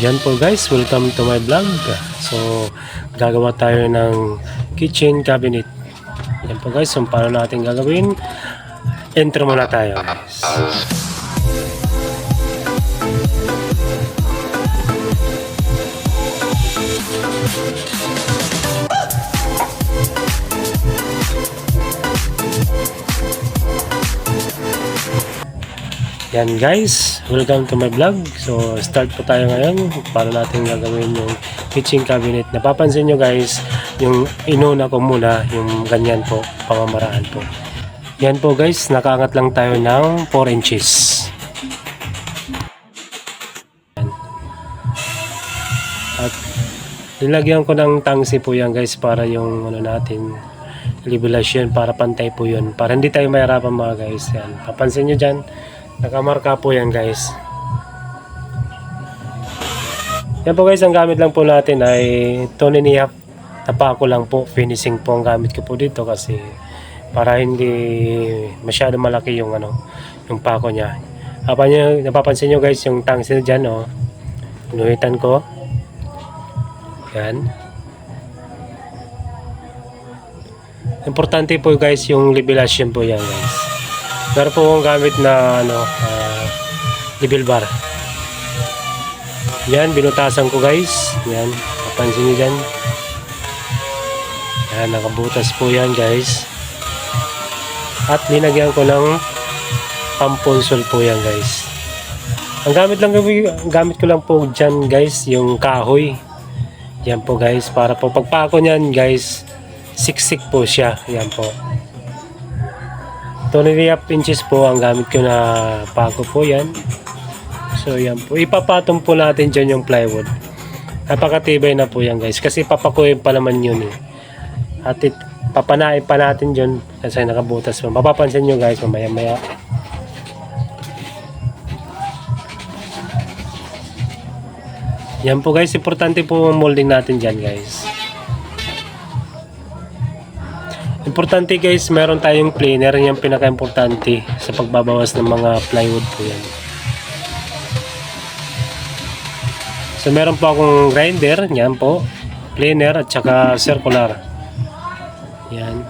Yan po guys, welcome to my vlog. So, gagawa tayo ng kitchen cabinet. Yan po guys, so paano natin gagawin? Intro muna tayo guys. Yan guys, welcome to my vlog. So start po tayo ngayon para natin gagawin yung kitchen cabinet. Napapansin nyo guys, yung inuna ko muna yung ganyan po, pamamaraan po. Yan po guys, nakaangat lang tayo ng 4 inches. Yan. At nilagyan ko ng tangsi po yan guys para yung ano natin, libilasyon para pantay po yun. Para hindi tayo mahirapan mga guys. Yan. Papansin nyo dyan, nakamarka po yan guys. Yan po guys, ang gamit lang po natin ay 2.5 na pako lang po. Finishing po ang gamit ko po dito kasi para hindi masyado malaki yung ano, yung pako niya. Napapansin nyo guys yung tangsil dyan, oh. Inuhitan ko. Yan. Importante po guys yung libilasyon po yan guys. Meron po akong gamit na ano, level bar. Yan, binutasan ko guys. Yan, papansin nyo dyan. Yan, nakabutas po yan guys. At linagyan ko ng pamponsol po yan guys. Ang gamit ko lang po dyan guys, yung kahoy. Yan po guys, para po pagpako nyan guys, siksik po siya. Yan po. 2.5 inches po ang gamit ko na pako po yan. So yan po, ipapatong po natin dyan yung plywood. Napakatibay na po yan guys, kasi papakuin pa naman yun eh. At papanain pa natin dyan kasi nakabutas po. Mapapansin nyo guys mamaya maya. Yan po guys, importante po ang molding natin dyan guys. Importante guys, meron tayong planer, yung pinaka-importante sa pagbabawas ng mga plywood po yan. So meron po akong grinder, yan po, planer at saka circular. Yan.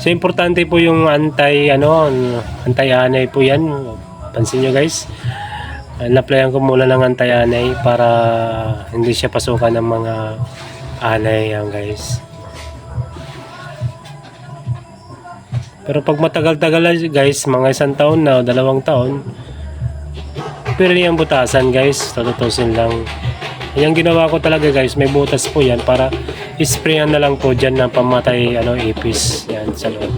So importante po yung anti-anay po yan. Pansin nyo guys, na-applyan ko muna ng anti-anay para hindi siya pasukan ng mga anay yan guys. Pero pag matagal-tagal guys, mga 1 taon na o 2 taon, pero yung butasan guys, tututusin lang. Yung ginawa ko talaga guys, may butas po yan para isprayan na lang po dyan na pamatay ipis yan sa loob.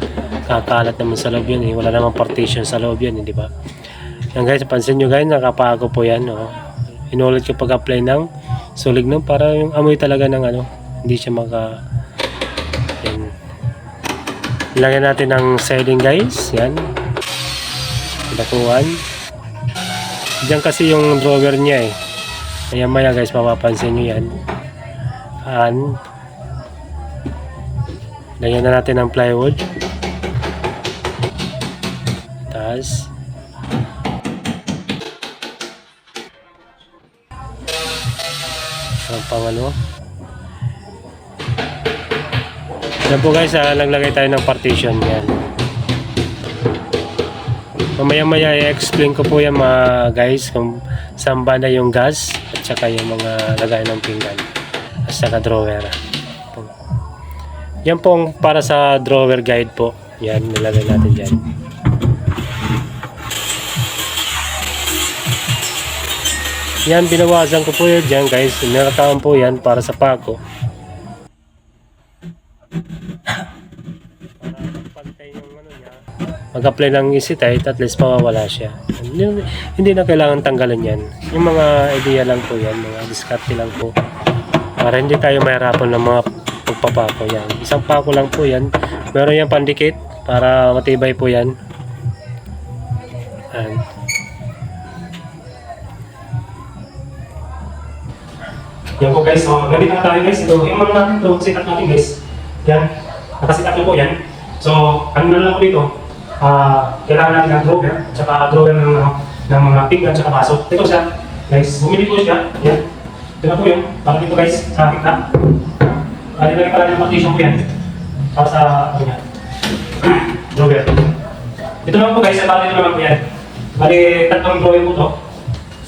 Kakalat naman sa loob yan eh. Wala namang partition sa loob yan, di ba? Yan guys, pansin nyo guys, nakapago po yan, oh. Inulit ko pag-apply ng sulig nun para yung amoy talaga ng hindi siya yan. Ilagyan natin ng siding guys, yan. Dakuan. Diyan kasi yung drawer niya eh. Kaya maya guys, mapapansin nyo yan. Lagyan na natin ng plywood. Tapos ang pangalo. Yan po guys, naglagay tayo ng partition yan. Mamaya i-explain ko po yan mga guys kung saan banda yung gas at saka yung mga lagay ng pinggan at saka drawer. Yan po para sa drawer guide po. Yan, nilagay natin dyan. Yan, binawasan ko po yun dyan guys. Nilakawan po yan para sa pako. Mag-apply ng easy tight, at least mawawala siya. Hindi na kailangan tanggalin yan. Yung mga idea lang po yan, mga diskarte lang po. Para hindi tayo mahirapan ng mga pagpapako yan. Isang pako lang po yan. Meron yan pandikit para matibay po yan. Yan po guys, so ganito na tayo guys. Ito, yung mga natin ito, sikat natin guys. Yan, nakasikat na po yan. So, ano na lang po dito. Kailangan natin ng drawer, tsaka drawer ng ng mga pinggan sa baso. Ito siya, guys. Bumili ko siya. Yan. Ito na po yun. Para dito guys, sa akin na. Nilagay pala ng partition ko yan. Para sa, ano yan. Drawer. Ito naman po guys, bali ito naman po yan. Bali, tatlong drawer po to.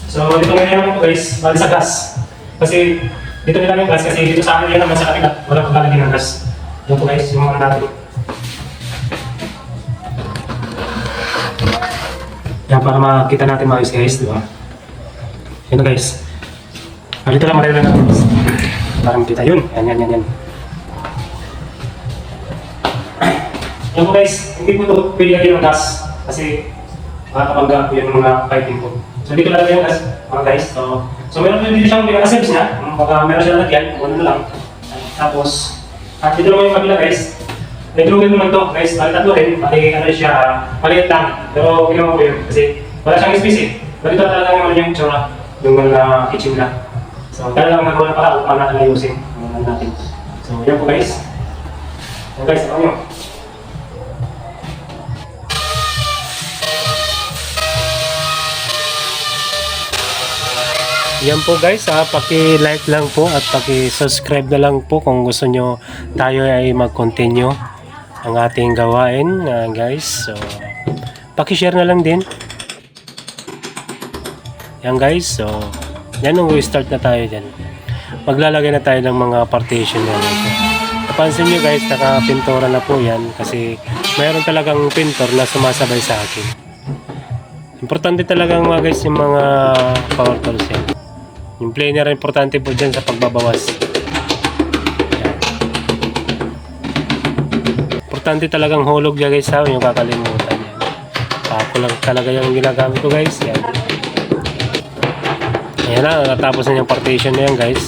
So, dito ngayon naman po guys, bali sa gas. Kasi, dito nila yung gas kasi dito sa akin yan naman sa kapila. Wala pong lalagyan ng gas. Yan po guys, yung mga natin. Yan, para makita natin maayos guys, di ba? Yan na guys. Dito lang marilo natin guys. Para makita yun. Yan. Yan po guys, hindi po ito pwede lagyan ng gas. Kasi makakapangga po yung mga piping po. So dito lang yung gas, mga guys. So meron po dito siyang pinaka-service niya. Baka meron siya lalagyan, kung ano na lang. Tapos, at dito naman yung kabila guys. May drawer naman to guys, bali tatlo rin, bali ano siya, maliit lang. Pero ginawa ko yun kasi wala siyang space eh. Bali ito talaga naman yung tsura, yung mga kitchen lang. So talagang nagawa na para kung paano natin ayusin ang natin. So yan po guys. So guys, ako nyo. Yan po guys, paki-like lang po at paki-subscribe na lang po kung gusto nyo tayo ay mag-continue ang ating gawain guys. So paki-share na lang din. Yan guys, so yan nung restart na tayo dyan. Maglalagay na tayo ng mga partition na so, napansin nyo guys, nakapintura na po yan kasi mayroon talagang pintor na sumasabay sa akin. Importante talagang mga guys yung mga power tools yan. Yung planer importante po dyan sa pagbabawas. Importante talagang hulog dyan guys, ha? Yung kakalimutan yan. Ako lang talaga yung ginagamit ko guys. Yan. Ayan na, natapos na yung partition na yan guys.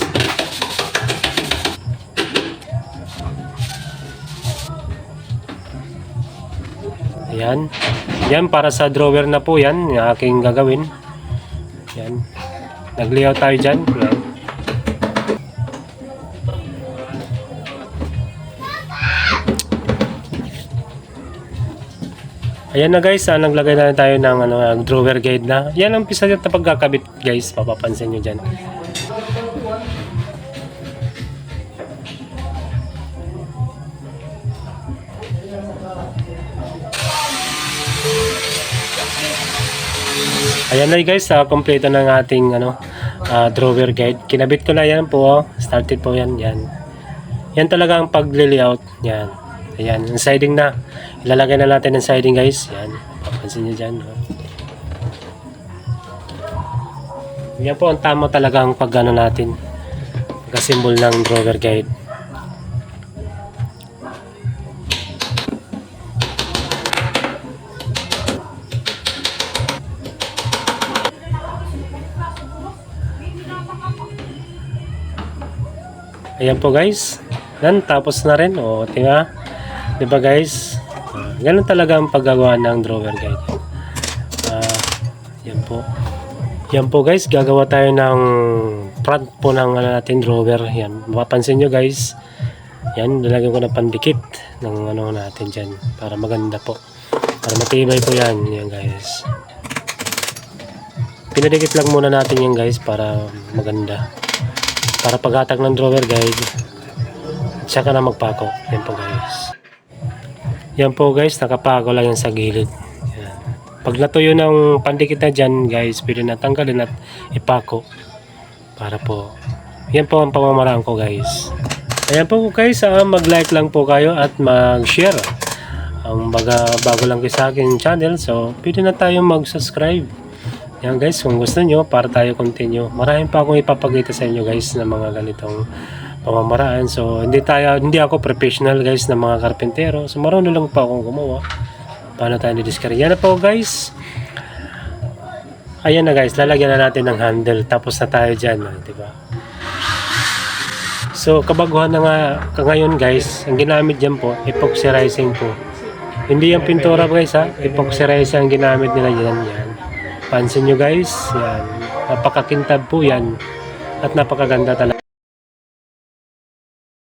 Ayan. Yan, para sa drawer na po yan, yung aking gagawin. Yan. Nag-layout tayo dyan. Yan. Ayan na guys, naglagay na tayo ng drawer guide na. Yan ang pisa na pagkakabit guys, papapansin nyo dyan. Ayan na guys, kompleto ng ating drawer guide. Kinabit ko na yan po, started po yan. Yan talaga ang pag-layout. Yan. Ayan, yung siding na. Ilalagay na natin ng siding guys. Yan, papansin nyo dyan. Yan po ang tama talaga ang pag natin. Pagka-symbol ng drawer guide. Ayan po guys. Yan, tapos na rin. O, tingnan. Diba guys? Ganun talaga ang paggagawa ng drawer guide. Yan po. Yan po guys, gagawa tayo ng front po ng natin drawer. Yan, mapapansin nyo guys. Yan, lalagyan ko na pandikit ng natin dyan. Para maganda po. Para matibay po yan. Yan guys. Pinadikit lang muna natin yan guys para maganda. Para paghatak ng drawer guide. At saka na magpako. Yan po guys. Yan po guys, nakapako lang yan sa gilid. Yan. Pag natuyo ng pandikit na dyan guys, pwede na tanggalin at ipako. Para po, yan po ang pamamaraan ko guys. Ayan po guys, mag-like lang po kayo at mag-share. Ang bago lang kayo sa akin channel, so pwede na tayo mag-subscribe. Yan guys, kung gusto nyo, para tayo continue. Maraming pa akong ipapakita sa inyo guys ng mga ganitong pamamaraan. So hindi ako professional guys na mga karpentero. So marunong lang pa akong gumawa. Paano tayo didiscard? Yan na po guys. Ayan na guys, lalagyan na natin ng handle. Tapos na tayo dyan, diba? So kabaguhan na nga ngayon guys, ang ginamit dyan po, epoxy rising po. Hindi yung pintura guys ha, epoxy rising ang ginamit nila dyan. Yan. Pansin nyo guys, yan. Napakakintab po yan. At napakaganda talaga.